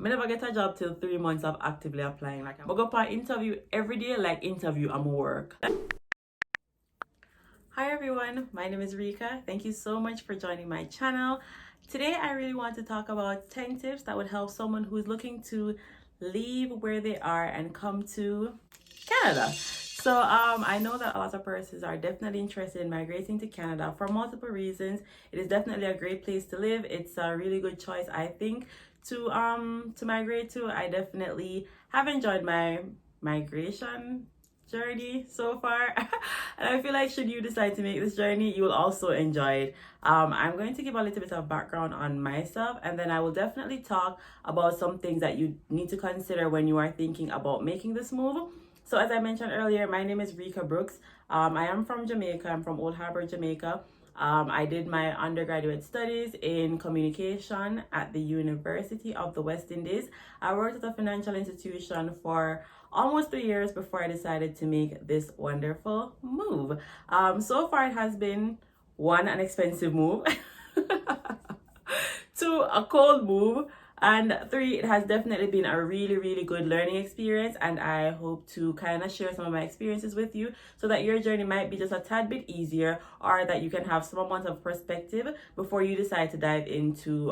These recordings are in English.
I never get a job till 3 months of actively applying. Like, I go for an interview every day, like interview and work. Hi everyone, my name is Rika. Thank you so much for joining my channel. Today I really want to talk about 10 tips that would help someone who's looking to leave where they are and come to Canada. So I know that a lot of persons are definitely interested in migrating to Canada for multiple reasons. It is definitely a great place to live. It's a really good choice, I think, to migrate to. I definitely have enjoyed my migration journey so far. And I feel like should you decide to make this journey, you will also enjoy it. I'm going to give a little bit of background on myself, and then I will definitely talk about some things that you need to consider when you are thinking about making this move. So as I mentioned earlier, my name is Rika Brooks. I am from Jamaica. I'm from Old Harbour, Jamaica. I did my undergraduate studies in communication at the University of the West Indies. I worked at a financial institution for almost 3 years before I decided to make this wonderful move. So far it has been one, an expensive move, two, a cold move, and three, it has definitely been a really good learning experience, and I hope to kind of share some of my experiences with you so that your journey might be just a tad bit easier, or that you can have some amount of perspective before you decide to dive into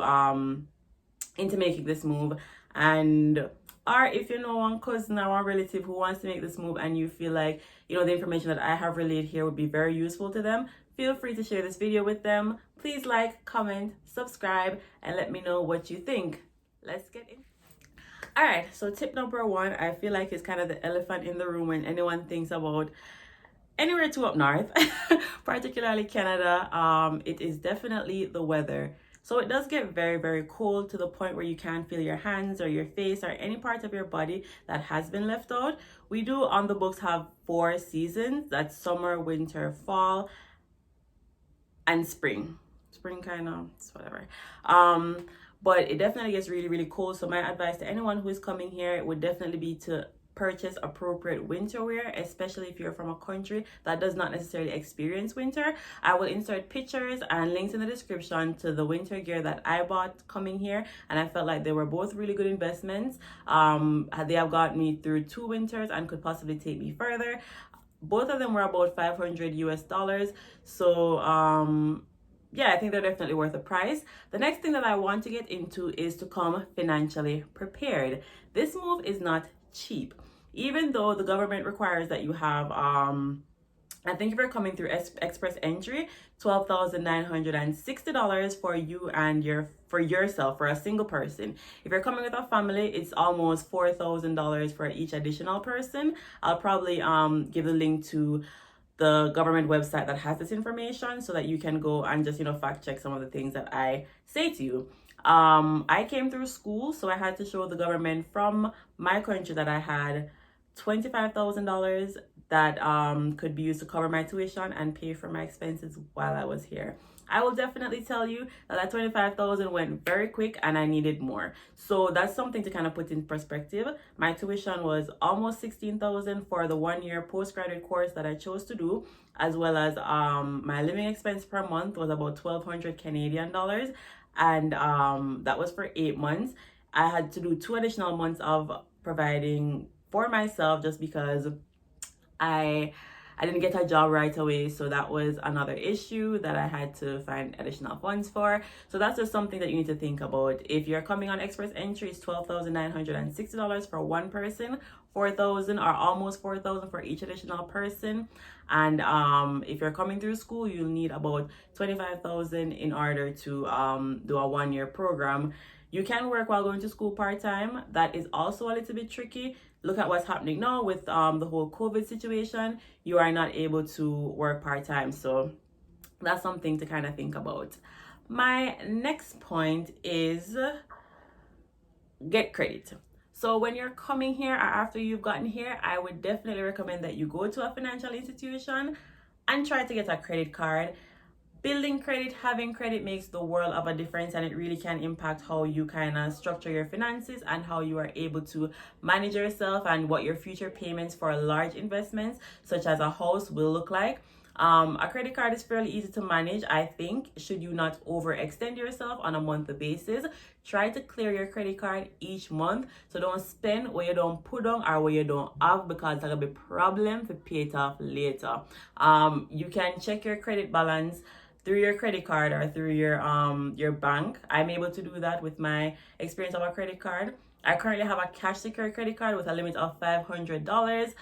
making this move. And or if you know one cousin or one relative who wants to make this move and you feel like, you know, the information that I have relayed here would be very useful to them, feel free to share this video with them. Please like, comment, subscribe, and let me know what you think. Let's get in. All right, so tip number one, I feel like it's kind of the elephant in the room when anyone thinks about anywhere to up north, particularly Canada. It is definitely the weather. So it does get very cold to the point where you can't feel your hands or your face or any part of your body that has been left out. We do on the books have 4 seasons. That's summer, winter, fall, and spring. Spring kind of, it's whatever. But it definitely gets really cold. So my advice to anyone who is coming here would definitely be to purchase appropriate winter wear, especially if you're from a country that does not necessarily experience winter. I will insert pictures and links in the description to the winter gear that I bought coming here, and I felt like they were both really good investments. They have got me through 2 winters and could possibly take me further. Both of them were about $500 US. So yeah, I think they're definitely worth the price. The next thing that I want to get into is to come financially prepared. This move is not cheap, even though the government requires that you have I think if you're coming through express entry, $12,960 for you and yourself, for a single person. If you're coming with a family, it's almost $4,000 for each additional person. I'll probably give the link to the government website that has this information so that you can go and just, you know, fact check some of the things that I say to you. I came through school, so I had to show the government from my country that I had $25,000 that could be used to cover my tuition and pay for my expenses while I was here. I will definitely tell you that 25,000 went very quick and I needed more. So that's something to kind of put in perspective. My tuition was almost 16,000 for the 1-year postgraduate course that I chose to do, as well as my living expense per month was about 1,200 Canadian dollars, and that was for 8 months. I had to do 2 additional months of providing for myself just because I didn't get a job right away, so that was another issue that I had to find additional funds for. So that's just something that you need to think about. If you're coming on express entry, it's $12,960 for one person, $4,000 or almost $4,000 for each additional person. And if you're coming through school, you'll need about $25,000 in order to do a 1-year program. You can work while going to school part-time. That is also a little bit tricky. Look at what's happening now with the whole COVID situation. You are not able to work part-time. So that's something to kind of think about. My next point is get credit. So when you're coming here or after you've gotten here, I would definitely recommend that you go to a financial institution and try to get a credit card. Building credit, having credit makes the world of a difference, and it really can impact how you kind of structure your finances and how you are able to manage yourself and what your future payments for large investments such as a house will look like. A credit card is fairly easy to manage, I think, should you not overextend yourself on a monthly basis. Try to clear your credit card each month, so don't spend where you don't put on or where you don't have, because that'll be a problem to pay it off later. You can check your credit balance through your credit card or through your bank. I'm able to do that with my experience of a credit card. I currently have a cash secure credit card with a limit of $500.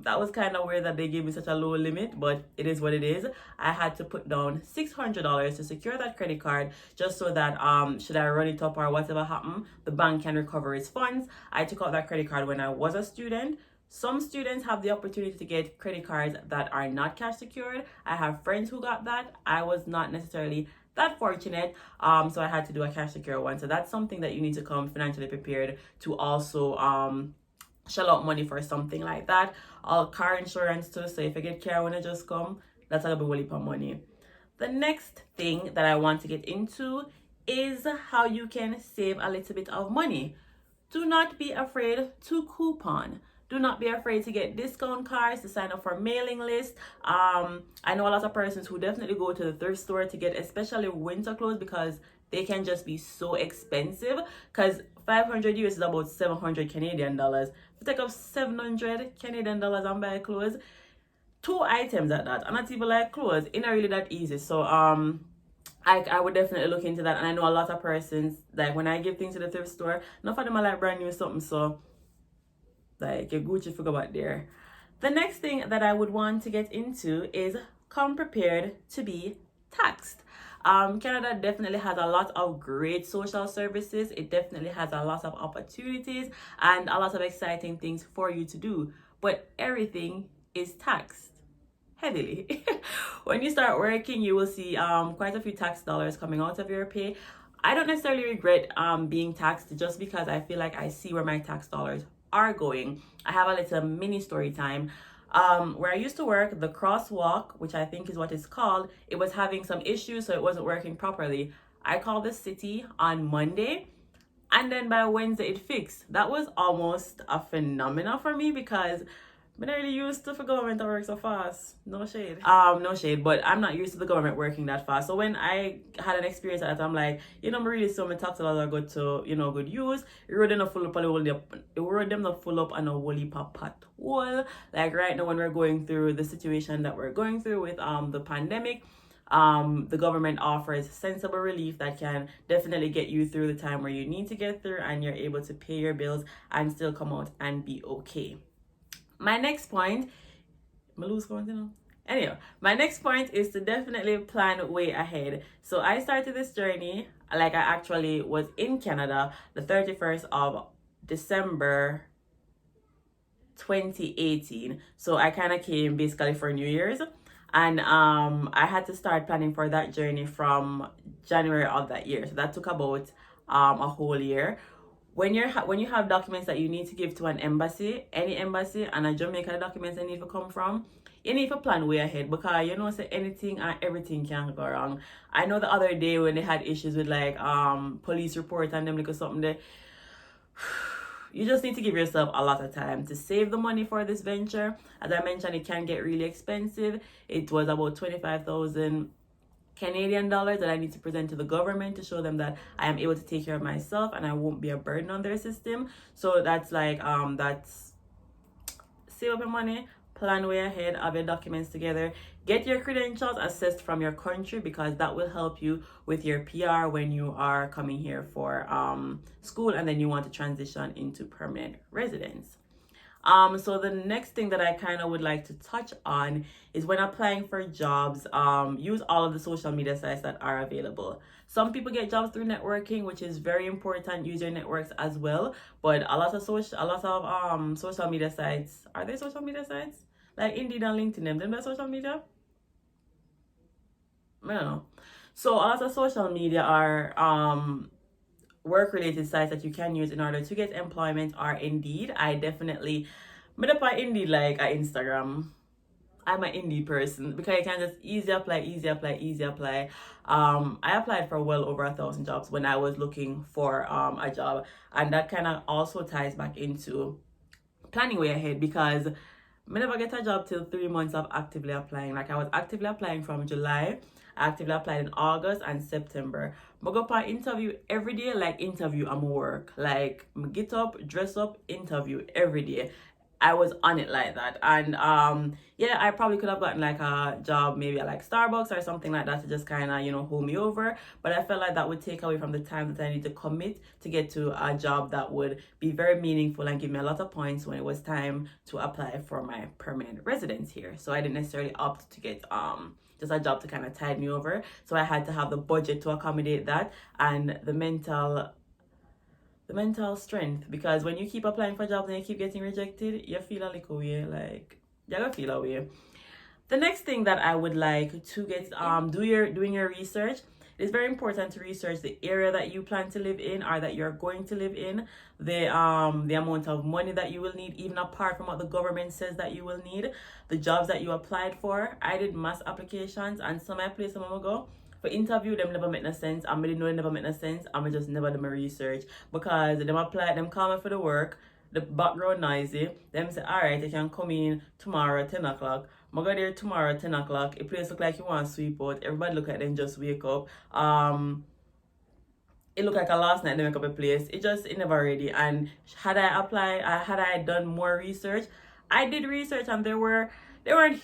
That was kind of weird that they gave me such a low limit, but it is what it is. I had to put down $600 to secure that credit card, just so that should I run it up or whatever happen, the bank can recover its funds. I took out that credit card when I was a student. Some students have the opportunity to get credit cards that are not cash secured. I have friends who got that. I was not necessarily that fortunate, so I had to do a cash secure one. So that's something that you need to come financially prepared to also shell out money for something like that. All car insurance too, so if you get car when you just come, that's gonna be a heap of money. The next thing that I want to get into is how you can save a little bit of money. Do not be afraid to coupon. Do not be afraid to get discount cards, to sign up for mailing lists. I know a lot of persons who definitely go to the thrift store to get especially winter clothes, because they can just be so expensive. Because 500 US is about 700 Canadian dollars. If you take up 700 Canadian dollars and buy clothes, 2 items at that, and not even like clothes, it's not really that easy. So I would definitely look into that. And I know a lot of persons, like when I give things to the thrift store, none of them are like brand new something, so like your Gucci figure back there. The next thing that I would want to get into is come prepared to be taxed. Canada definitely has a lot of great social services. It definitely has a lot of opportunities and a lot of exciting things for you to do, but everything is taxed heavily. When you start working, you will see quite a few tax dollars coming out of your pay. I don't necessarily regret being taxed, just because I feel like I see where my tax dollars are going. I have a little mini story time. Where I used to work, the crosswalk, which I think is what it's called, it was having some issues, so it wasn't working properly. I called the city on Monday, and then by Wednesday it fixed. That was almost a phenomenon for me, because I'm not really used to the government to work so fast. No shade. No shade, but I'm not used to the government working that fast. So when I had an experience like that, I'm like, I'm really so my tax dollars are good to, good use. It road them not full up on a whole heap of pothole. Like right now when we're going through the situation that we're going through with the pandemic, the government offers sensible relief that can definitely get you through the time where you need to get through, and you're able to pay your bills and still come out and be okay. My next point, Anyway, my next point is to definitely plan way ahead. So I started this journey, like I actually was in Canada the 31st of December 2018. So I kind of came basically for New Year's, and I had to start planning for that journey from January of that year. So that took about a whole year. When you have documents that you need to give to an embassy, any embassy, and a Jamaica, the documents they need to come from, you need to plan way ahead, because say anything and everything can go wrong. I know the other day when they had issues with like police report and them like something there, you just need to give yourself a lot of time to save the money for this venture. As I mentioned, it can get really expensive. It was about 25,000 Canadian dollars that I need to present to the government to show them that I am able to take care of myself and I won't be a burden on their system. So that's like that's save up your money, plan way ahead, have your documents together, get your credentials assessed from your country, because that will help you with your PR when you are coming here for school and then you want to transition into permanent residence. So the next thing that I kind of would like to touch on is when applying for jobs, use all of the social media sites that are available. Some people get jobs through networking, which is very important. Use your networks as well. But a lot of social media sites, are they social media sites? Like Indeed and LinkedIn, them social media? I don't know. So a lot of social media are work-related sites that you can use in order to get employment are Indeed. I definitely made up on Indeed like an Instagram. I'm an Indeed person because you can just easy apply. I applied for well over 1,000 jobs when I was looking for a job, and that kind of also ties back into planning way ahead, because I never get a job till 3 months of actively applying. Like, I was actively applying from July. I actively applied in August and September. I go for interview every day, like interview and work. Like, I get up, dress up, interview every day. I was on it like that. And yeah, I probably could have gotten like a job maybe at like Starbucks or something like that to just kind of, you know, hold me over. But I felt like that would take away from the time that I need to commit to get to a job that would be very meaningful and give me a lot of points when it was time to apply for my permanent residence here. So I didn't necessarily opt to get just a job to kind of tide me over. So I had to have the budget to accommodate that and the mental strength, because when you keep applying for jobs and you keep getting rejected, you feel a little way, like you're gonna feel a way. The next thing that I would like to get doing your research. It's very important to research the area that you plan to live in or that you're going to live in, the amount of money that you will need, even apart from what the government says that you will need, the jobs that you applied for. I did mass applications and some I place some ago. For interview, them never make no sense. I didn't know it never make no sense. I'm just never do my research because them call me for the work, the background noisy. Them say, all right, you can come in tomorrow at 10 o'clock. I'm go there tomorrow at 10 o'clock. A place look like you want to sweep out. Everybody look at them just wake up. It looked like a last night they make up a place. It never ready. And had I done more research, I did research and they weren't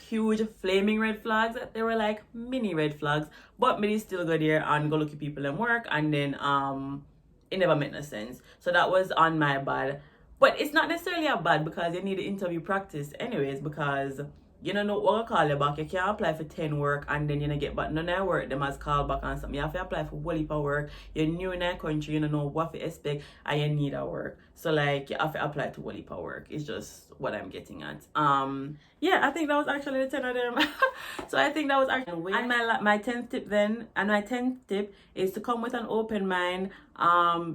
huge flaming red flags. They were like mini red flags. But me still go there and go look at people and work, and then it never made no sense. So that was on my bad. But it's not necessarily a bad because you need interview practice anyways, because you don't know what call you back. You can't apply for 10 work and then you don't get back none of work. Them has call back and something. You have to apply for whole heap of work. You're new in that country, you don't know what to expect and you need a work. So like you have to apply to whole heap of work. It's just what I'm getting at. Yeah, I think that was actually the 10 of them. So I think that was actually, and my 10th tip then, and my 10th tip is to come with an open mind.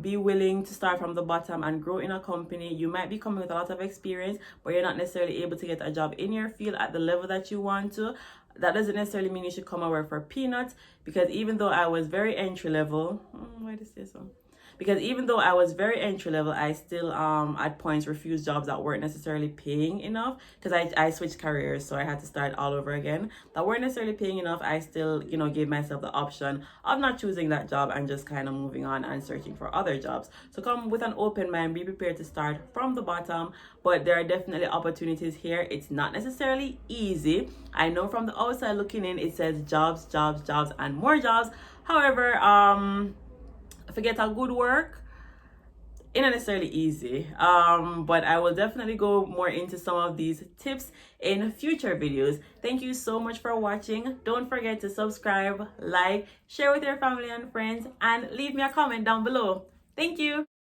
Be willing to start from the bottom and grow in a company. You might be coming with a lot of experience, but you're not necessarily able to get a job in your field at the level that you want to. That doesn't necessarily mean you should come and work for peanuts, because even though I was very entry level, why did I say so? Because even though I was very entry level, I still at points refused jobs that weren't necessarily paying enough, because I switched careers, so I had to start all over again. That weren't necessarily paying enough. I still, you know, gave myself the option of not choosing that job and just kind of moving on and searching for other jobs. So come with an open mind, be prepared to start from the bottom, but there are definitely opportunities here. It's not necessarily easy. I know from the outside looking in, it says jobs, jobs, jobs, and more jobs. However, forget a good work, it's not necessarily easy, but I will definitely go more into some of these tips in future videos. Thank you so much for watching. Don't forget to subscribe, like, share with your family and friends, and leave me a comment down below. Thank you.